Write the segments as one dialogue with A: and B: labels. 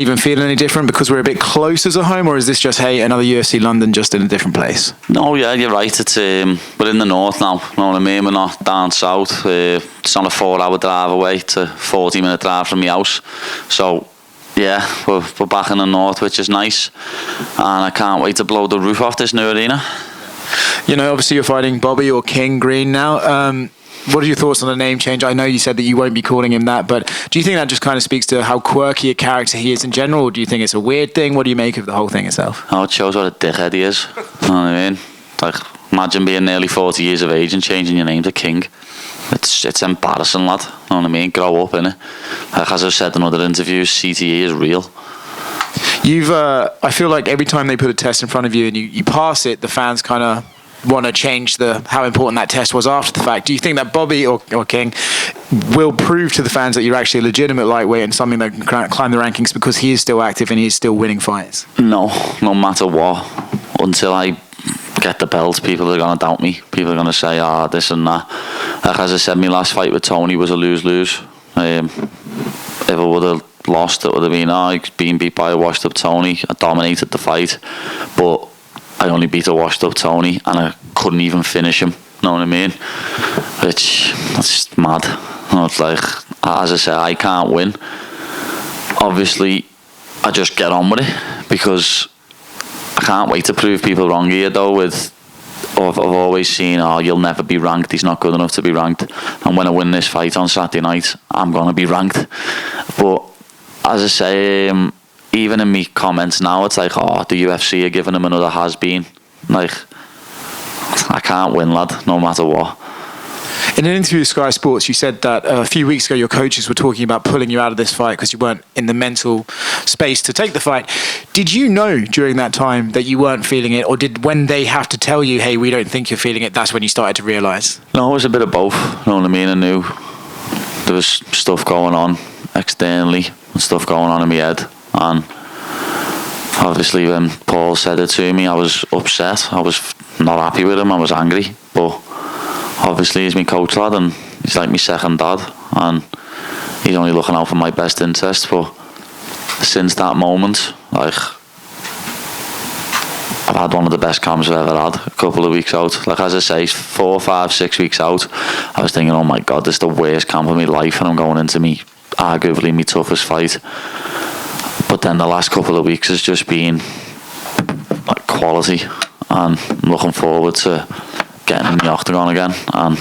A: even feel any different because we're a bit closer to home, or is this just, hey, another UFC London just in a different place?
B: No, yeah, you're right. It's we're in the north now. You know what I mean? We're not down south. It's on a 4-hour drive away to 40-minute drive from the house. So yeah, we're back in the north, which is nice, and I can't wait to blow the roof off this new arena.
A: You know, obviously you're fighting Bobby or King Green now. What are your thoughts on the name change? I know you said that you won't be calling him that, but do you think that just kind of speaks to how quirky a character he is in general, or do you think it's a weird thing? What do you make of the whole thing itself?
B: Oh, it shows what a dickhead he is. You know what I mean? Like, imagine being nearly 40 years of age and changing your name to King. It's embarrassing, lad. You know what I mean? Grow up, innit? Like, as I've said in other interviews, CTE is real.
A: I feel like every time they put a test in front of you and you pass it, the fans kind of want to change how important that test was after the fact. Do you think that Bobby or King will prove to the fans that you're actually a legitimate lightweight and something that can climb the rankings because he is still active and he is still winning fights?
B: No matter what. Until I get the belt, people are going to doubt me. People are going to say, this and that. Like, as I said, my last fight with Tony was a lose-lose. If I would have lost, it would have been, being beat by a washed-up Tony. I dominated the fight, but I only beat a washed-up Tony, and I couldn't even finish him. Know what I mean? Which, that's mad. You know, it's like, as I say, I can't win. Obviously, I just get on with it, because I can't wait to prove people wrong here, though. I've always seen, you'll never be ranked, he's not good enough to be ranked. And when I win this fight on Saturday night, I'm going to be ranked. But, as I say, even in me comments now, it's like, the UFC are giving him another has-been. Like, I can't win, lad, no matter what.
A: In an interview with Sky Sports, you said that a few weeks ago your coaches were talking about pulling you out of this fight because you weren't in the mental space to take the fight. Did you know during that time that you weren't feeling it, or did when they have to tell you, hey, we don't think you're feeling it, that's when you started to realise?
B: No, it was a bit of both, you know what I mean? I knew there was stuff going on externally and stuff going on in my head. And obviously when Paul said it to me, I was upset. I was not happy with him. I was angry. But obviously he's my coach, lad, and he's like my second dad, and he's only looking out for my best interest. But since that moment, like, I've had one of the best camps I've ever had. A couple of weeks out, like, as I say, 4, 5, 6 weeks out, I was thinking, oh my God, this is the worst camp of my life, and I'm going into arguably my toughest fight. But then the last couple of weeks has just been like quality, and I'm looking forward to getting in the octagon again and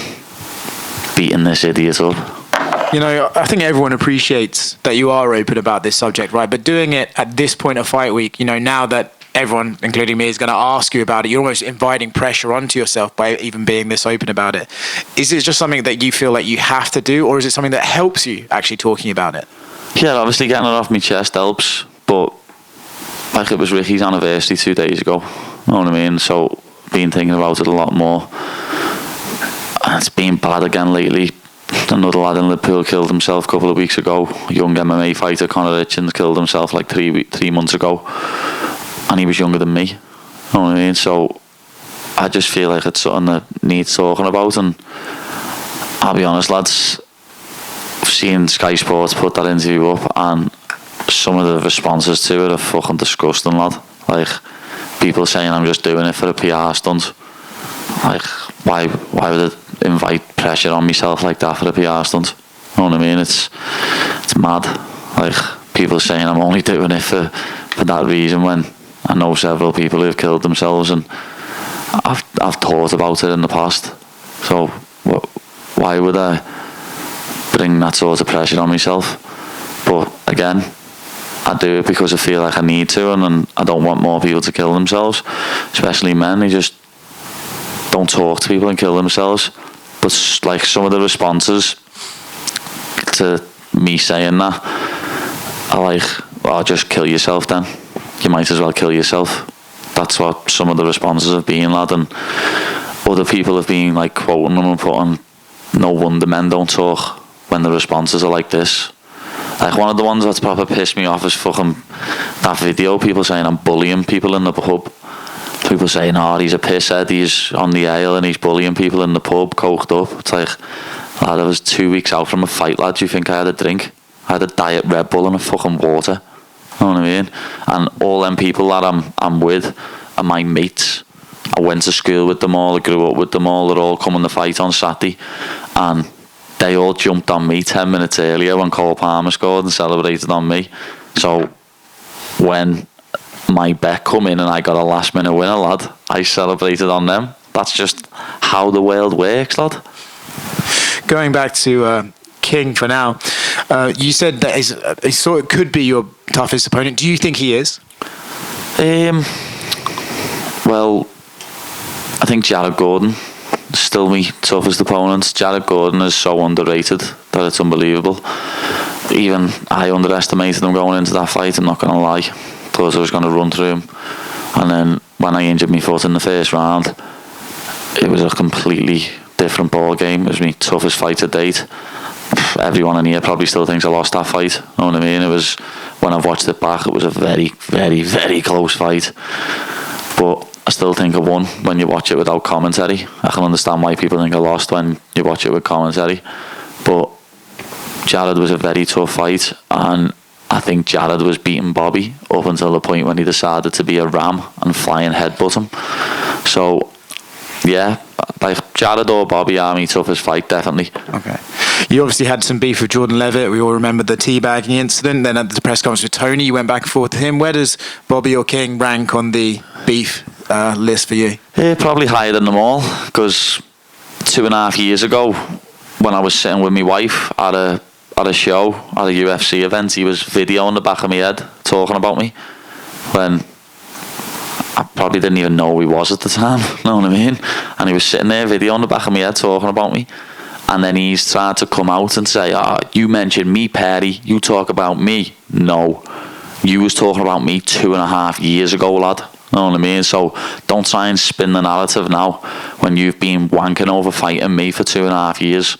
B: beating this idiot up.
A: You know, I think everyone appreciates that you are open about this subject, right? But doing it at this point of fight week, you know, now that everyone, including me, is going to ask you about it, you're almost inviting pressure onto yourself by even being this open about it. Is it just something that you feel like you have to do, or is it something that helps you actually talking about it?
B: Yeah, obviously getting it off my chest helps, but like, it was Ricky's anniversary 2 days ago, you know what I mean? So, been thinking about it a lot more, and it's been bad again lately. Another lad in Liverpool killed himself a couple of weeks ago. A young MMA fighter, Conor Hitchens, killed himself like 3 months ago, and he was younger than me, you know what I mean? So I just feel like it's something that needs talking about, and I'll be honest, lads, I've seen Sky Sports put that interview up, and some of the responses to it are fucking disgusting, lad. Like, people saying I'm just doing it for a PR stunt. Like, why would it invite pressure on myself like that for a PR stunt? You know what I mean? It's mad. Like, people saying I'm only doing it for that reason, when I know several people who've killed themselves, and I've thought about it in the past. So why would I bring that sort of pressure on myself? But again, I do it because I feel like I need to, and I don't want more people to kill themselves, especially men. They just don't talk to people and kill themselves. But like, some of the responses to me saying that are like, well, just kill yourself then. You might as well kill yourself. That's what some of the responses have been, lad. And other people have been like quoting them and putting, no wonder men don't talk when the responses are like this. Like, one of the ones that's proper pissed me off is fucking that video, people saying I'm bullying people in the pub. People saying, he's a pisshead, he's on the ale and he's bullying people in the pub, coked up. It's like, lad, I was 2 weeks out from a fight, lad. Do you think I had a drink? I had a diet Red Bull and a fucking water. know what I mean? And all them people that I'm with are my mates. I went to school with them all, I grew up with them all, they're all coming to fight on Saturday, and they all jumped on me 10 minutes earlier when Cole Palmer scored and celebrated on me. So when my bet come in and I got a last minute winner, lad, I celebrated on them. That's just how the world works, lad.
A: Going back to King for now, you said that he thought it could be your toughest opponent. Do you think he is?
B: Well, I think Jared Gordon is still my toughest opponent. Jared Gordon is so underrated that it's unbelievable. Even I underestimated him going into that fight, I'm not going to lie. Thought I was going to run through him. And then when I injured my foot in the first round, it was a completely different ball game. It was my toughest fight to date. Everyone in here probably still thinks I lost that fight. You know what I mean? It was, when I've watched it back, it was a very, very, very close fight. But I still think I won when you watch it without commentary. I can understand why people think I lost when you watch it with commentary. But Jared was a very tough fight, and I think Jared was beating Bobby up until the point when he decided to be a ram and fly and headbutt him. So, yeah, like Jared or Bobby are my toughest fight, definitely.
A: Okay. You obviously had some beef with Jordan Levitt. We all remember the teabagging incident. Then at the press conference with Tony, you went back and forth to him. Where does Bobby or King rank on the beef list for you?
B: Probably higher than them all, because 2.5 years ago, when I was sitting with my wife at a show, at a UFC event, he was videoing the back of my head, talking about me, when I probably didn't even know who he was at the time, you know what I mean? And he was sitting there videoing the back of my head, talking about me. And then he's tried to come out and say, you mentioned me, Paddy, you talk about me. No, you was talking about me 2.5 years ago, lad. You know what I mean? So don't try and spin the narrative now when you've been wanking over fighting me for 2.5 years.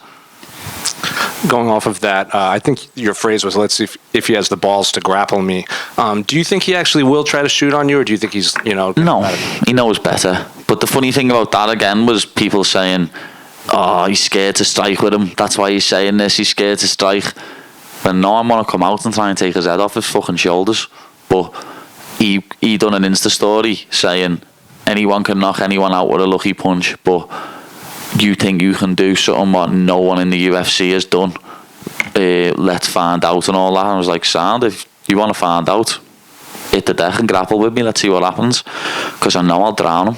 C: Going off of that, I think your phrase was, let's see if he has the balls to grapple me. Do you think he actually will try to shoot on you, or do you think he's, No,
B: he knows better. But the funny thing about that, again, was people saying, he's scared to strike with him. That's why he's saying this. He's scared to strike. When no, I'm going to come out and try and take his head off his fucking shoulders. But he done an Insta story saying anyone can knock anyone out with a lucky punch, but you think you can do something what no one in the UFC has done. Let's find out and all that. And I was like, sound, if you want to find out, hit the deck and grapple with me. Let's see what happens, because I know I'll drown him.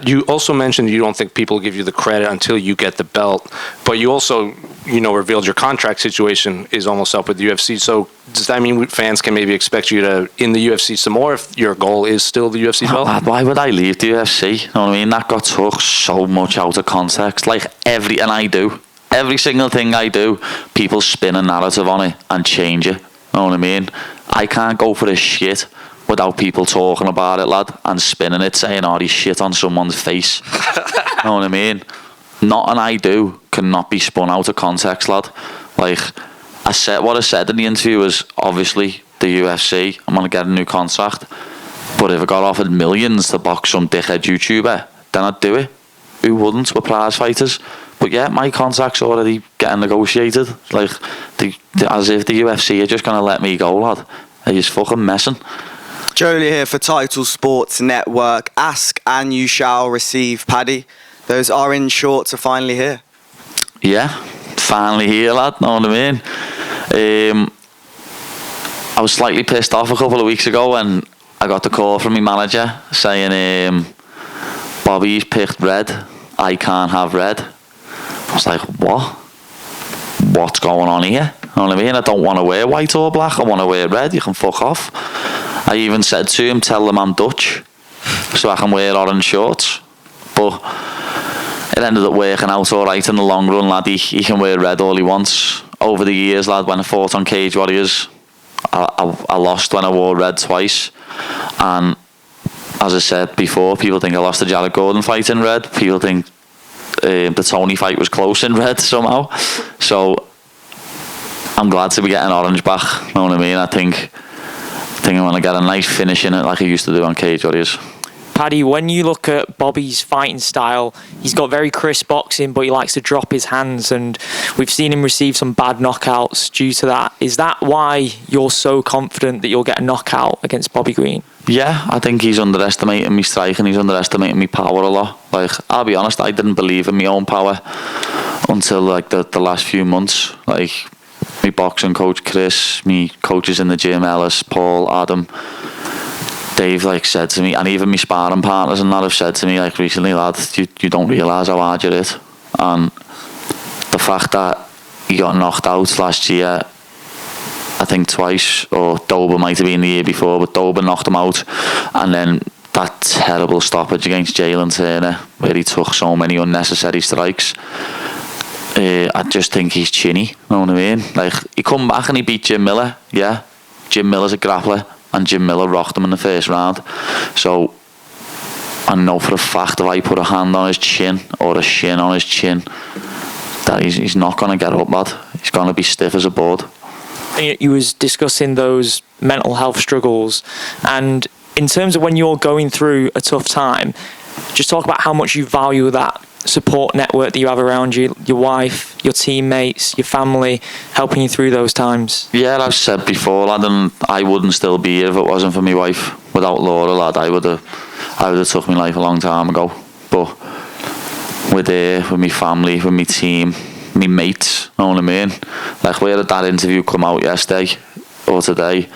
C: You also mentioned you don't think people give you the credit until you get the belt, but you also, revealed your contract situation is almost up with the UFC. So does that mean fans can maybe expect you to in the UFC some more if your goal is still the UFC belt?
B: Why would I leave the UFC? You know what I mean? That got took so much out of context. Like every single thing I do, people spin a narrative on it and change it. You know what I mean? I can't go for this shit without people talking about it, lad, and spinning it, saying, he's shit on someone's face. You know what I mean? Nothing I do cannot be spun out of context, lad. Like, what I said in the interview was, obviously, the UFC, I'm going to get a new contract, but if I got offered millions to box some dickhead YouTuber, then I'd do it. Who wouldn't? We're prize fighters. But yeah, my contract's already getting negotiated. Like, as if the UFC are just going to let me go, lad. They're just fucking messing.
D: Jolie here for Title Sports Network. Ask and you shall receive, Paddy. Those orange shorts are finally here.
B: Yeah, finally here, lad. Know what I mean? I was slightly pissed off a couple of weeks ago when I got the call from my manager saying, Bobby's picked red. I can't have red. I was like, what? What's going on here? You know what I mean? I don't want to wear white or black. I want to wear red. You can fuck off. I even said to him, tell them I'm Dutch so I can wear orange shorts. But it ended up working out all right in the long run, lad. He can wear red all he wants. Over the years, lad, when I fought on Cage Warriors, I lost when I wore red twice. And as I said before, people think I lost the Jared Gordon fight in red. People think the Tony fight was close in red somehow. So I'm glad to be getting orange back. You know what I mean? I think I'm going to get a nice finish in it like I used to do on Cage Warriors.
E: Paddy, when you look at Bobby's fighting style, he's got very crisp boxing, but he likes to drop his hands, and we've seen him receive some bad knockouts due to that. Is that why you're so confident that you'll get a knockout against Bobby Green?
B: Yeah, I think he's underestimating me strike and he's underestimating me power a lot. Like, I'll be honest, I didn't believe in my own power until like the last few months. Like, my boxing coach Chris, me coaches in the gym, Ellis, Paul, Adam, they've like said to me, and even my sparring partners and that have said to me like recently, lad, you don't realise how hard you hit. And the fact that he got knocked out last year, I think twice, or Dober might have been the year before, but Dober knocked him out, and then that terrible stoppage against Jalen Turner where he took so many unnecessary strikes. I just think he's chinny, you know what I mean? Like, he come back and he beat Jim Miller, yeah. Jim Miller's a grappler, and Jim Miller rocked him in the first round. So I know for a fact if I put a hand on his chin or a shin on his chin, that he's not going to get up, lad. He's going to be stiff as a board.
E: You was discussing those mental health struggles, and in terms of when you're going through a tough time, just talk about how much you value that support network that you have around you, your wife, your teammates, your family, helping you through those times.
B: Yeah, I've said before, lad, and I wouldn't still be here if it wasn't for my wife. Without Laura, lad, I would have took my life a long time ago. But with her, with my family, with my team, my mates, you know what I mean? Like, where did that interview come out yesterday or today?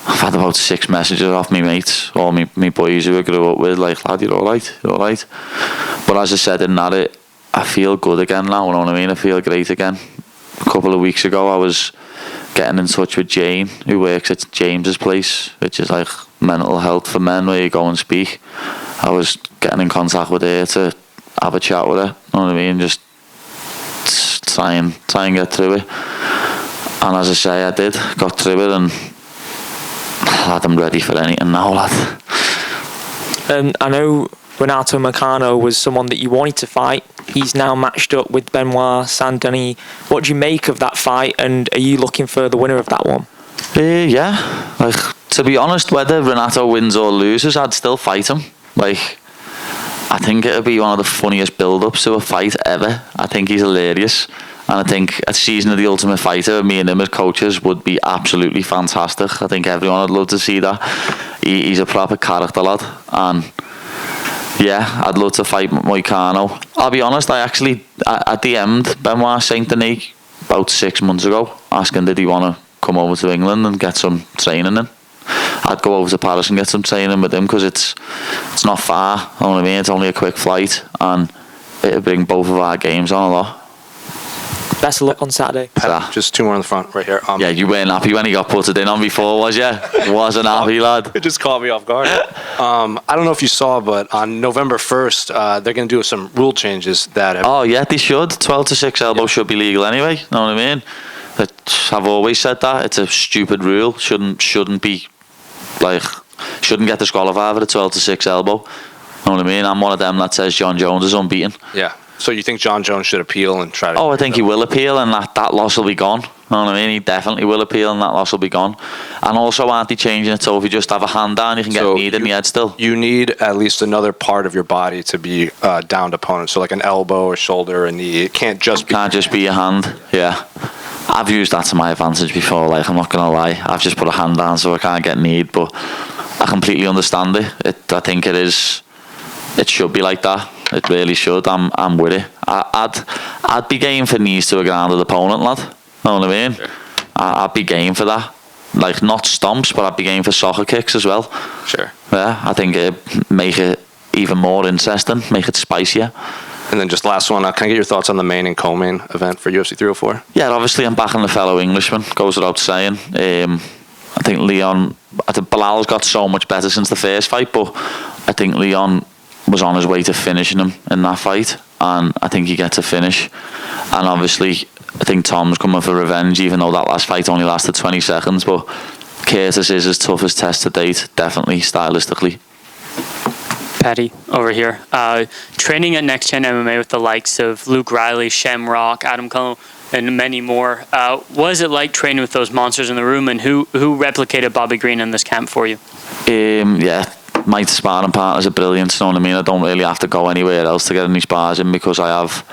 B: I've had about 6 messages off my mates, all my boys who I grew up with, like, lad, you're alright. But as I said in that, I feel good again now, you know what I mean? I feel great again. A couple of weeks ago, I was getting in touch with Jane, who works at James's place, which is like mental health for men, where you go and speak. I was getting in contact with her to have a chat with her, you know what I mean? Just try and get through it. And as I say, I did, got through it, and lad, I'm ready for anything now, lad.
E: I know Renato Moicano was someone that you wanted to fight. He's now matched up with Benoit Saint-Denis. What do you make of that fight, and are you looking for the winner of that one?
B: Yeah, like, to be honest, whether Renato wins or loses, I'd still fight him. Like, I think it'll be one of the funniest build-ups to a fight ever. I think he's hilarious. And I think a season of The Ultimate Fighter, me and him as coaches, would be absolutely fantastic. I think everyone would love to see that. He's a proper character, lad. And yeah, I'd love to fight Moicano. I'll be honest, I DM'd Benoit Saint-Denis about 6 months ago, asking did he want to come over to England and get some training in. I'd go over to Paris and get some training with him, because it's not far, you know what I mean? It's only a quick flight, and it'll bring both of our games on a lot.
E: Best of luck on Saturday.
C: Just 2 more in the front, right here.
B: Yeah, you weren't happy when he got put it in on before, was you? Wasn't happy, lad.
C: It just caught me off guard. I don't know if you saw, but on November 1st, they're going to do some rule changes that...
B: Oh, yeah, they should. 12-6 elbow should be legal anyway, you know what I mean? I've always said that. It's a stupid rule. Shouldn't be, like, shouldn't get disqualified for a 12-6 elbow. You know what I mean? I'm one of them that says John Jones is unbeaten.
C: Yeah. So you think John Jones should appeal and try to...
B: Oh, I think he will appeal, and that loss will be gone. You know what I mean? He definitely will appeal, and that loss will be gone. And also, aren't they changing it so if you just have a hand down, you can get a knee in the head still? You
C: need at least another part of your body to be downed opponent. So like an elbow, a shoulder, a knee. It can't just be
B: your hand. Yeah. I've used that to my advantage before, like, I'm not going to lie. I've just put a hand down so I can't get kneed, but I completely understand it. I think it should be like that. It really should. I'm with it. I'd be game for knees to a grounded opponent, lad. Know what I mean? Sure. I'd be game for that. Like, not stomps, but I'd be game for soccer kicks as well.
C: Sure.
B: Yeah, I think it'd make it even more interesting, make it spicier.
C: And then just last one, can I get your thoughts on the main and co-main event for UFC 304?
B: Yeah, obviously I'm backing the fellow Englishman, goes without saying. I think Bilal's got so much better since the first fight, but I think Leon was on his way to finishing him in that fight, and I think he gets a finish. And obviously I think Tom's coming for revenge, even though that last fight only lasted 20 seconds, but Curtis is his toughest test to date, definitely stylistically.
F: Paddy, over here. Training at Next Gen MMA with the likes of Luke Riley, Shamrock, Adam Cullen, and many more. What was it like training with those monsters in the room, and who replicated Bobby Green in this camp for you?
B: Yeah, my sparring partners are brilliant, you know what I mean? I don't really have to go anywhere else to get any spars in because I have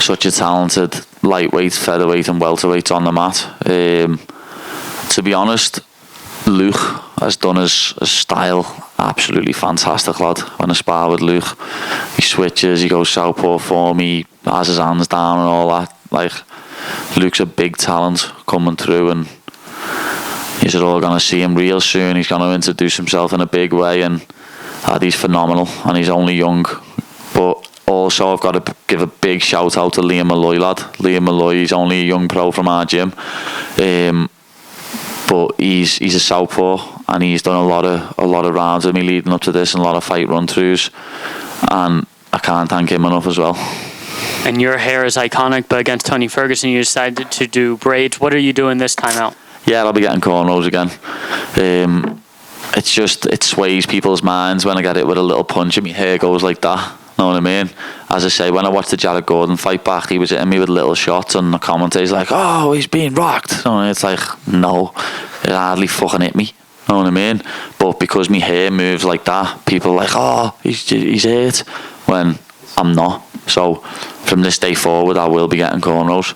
B: such a talented lightweight, featherweight and welterweight on the mat. To be honest, Luke has done his style absolutely fantastic, lad. When I spar with Luke, he switches, he goes southpaw for me, he has his hands down and all that. Like, Luke's a big talent coming through, and you're all going to see him real soon. He's going to introduce himself in a big way, and he's phenomenal, and he's only young. But also I've got to give a big shout out to Liam Malloy, lad. Liam Malloy, he's only a young pro from our gym, but he's a southpaw, and he's done a lot of rounds with me leading up to this, and a lot of fight run throughs, and I can't thank him enough as well.
F: And your hair is iconic, but against Tony Ferguson you decided to do braids. What are you doing this time out?
B: Yeah, I'll be getting cornrows again. It's just, it sways people's minds when I get it with a little punch and my hair goes like that. Know what I mean? As I say, when I watched the Jared Gordon fight back, he was hitting me with little shots, and the commentator's like, oh, he's being rocked. And it's like, no, it hardly fucking hit me. Know what I mean? But because my hair moves like that, people are like, oh, he's hurt, when I'm not. So from this day forward, I will be getting cornrows.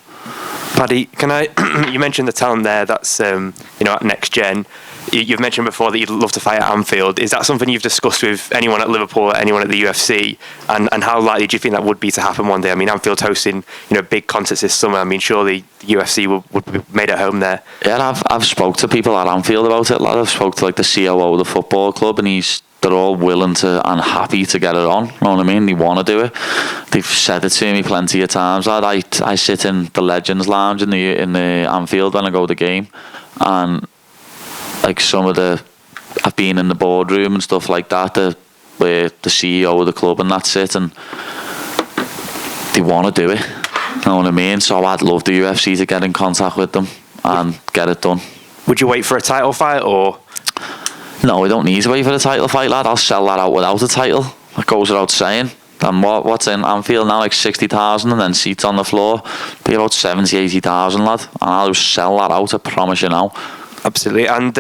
G: Paddy, can I? You mentioned the talent there. That's at Next Gen. You've mentioned before that you'd love to fight at Anfield. Is that something you've discussed with anyone at Liverpool, anyone at the UFC? And how likely do you think that would be to happen one day? I mean, Anfield's hosting big concerts this summer. I mean, surely the UFC would be made at home there.
B: Yeah, I've spoke to people at Anfield about it. I've spoke to the COO of the football club, and they're all willing to and happy to get it on. You know what I mean? They want to do it. They've said it to me plenty of times. I sit in the Legends Lounge in the Anfield when I go to the game, and I've been in the boardroom and stuff like that, where the CEO of the club and that's it, and they want to do it. You know what I mean? So I'd love the UFC to get in contact with them and get it done.
G: Would you wait for a title fight, or?
B: No, we don't need to wait for the title fight, lad. I'll sell that out without a title. That goes without saying. And what's in Anfield now, 60,000, and then seats on the floor, be about 70, 80,000, lad. And I'll just sell that out, I promise you now.
G: Absolutely. And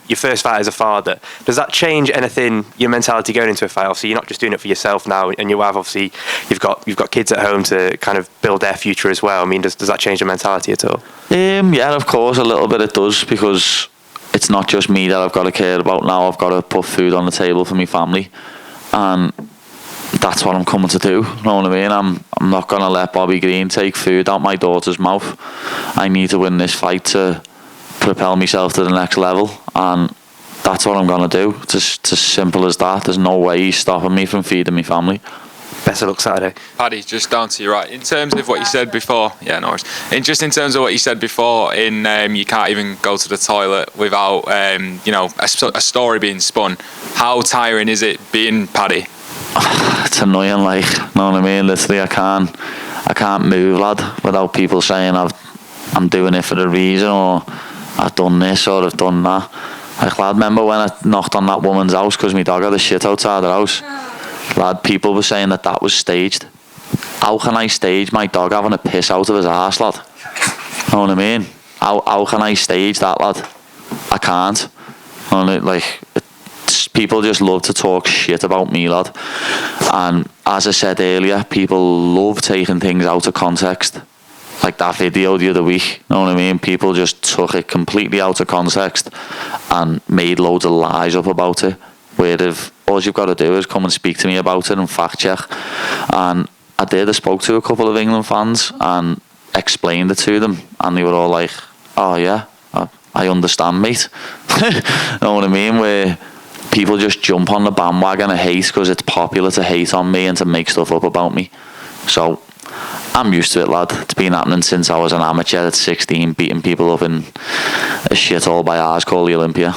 G: your first fight as a father, does that change anything, your mentality going into a fight? Obviously, you're not just doing it for yourself now, and you have, obviously, you've got kids at home to kind of build their future as well. I mean, does that change the mentality at all?
B: Yeah, of course, a little bit it does, because it's not just me that I've got to care about now. I've got to put food on the table for my family, and that's what I'm coming to do. You know what I mean? I'm not going to let Bobby Green take food out my daughter's mouth. I need to win this fight to propel myself to the next level, and that's what I'm going to do. It's as simple as that. There's no way he's stopping me from feeding my family.
G: Best of luck Saturday.
H: Paddy, just down to you, right? In terms of what you said before, in terms of what you said bore, you can't even go to the toilet without, a story being spun. How tiring is it being Paddy?
B: It's annoying, know what I mean? Literally, I can't move, lad, without people saying I'm doing it for a reason, or I've done this, or I've done that. Lad, remember when I knocked on that woman's house because my dog had a shit outside her house? Lad, people were saying that was staged. How can I stage my dog having a piss out of his arse, lad? Know what I mean? How can I stage that, lad? I can't. People just love to talk shit about me, lad. And as I said earlier, people love taking things out of context. Like that video the other week, you know what I mean? People just took it completely out of context and made loads of lies up about it. Where if all you've got to do is come and speak to me about it and fact check. And I spoke to a couple of England fans and explained it to them, and they were all like, oh yeah, I understand, mate. Know what I mean? Where people just jump on the bandwagon of hate because it's popular to hate on me and to make stuff up about me. So I'm used to it, lad. It's been happening since I was an amateur at 16, beating people up in a shithole by ours called the Olympia.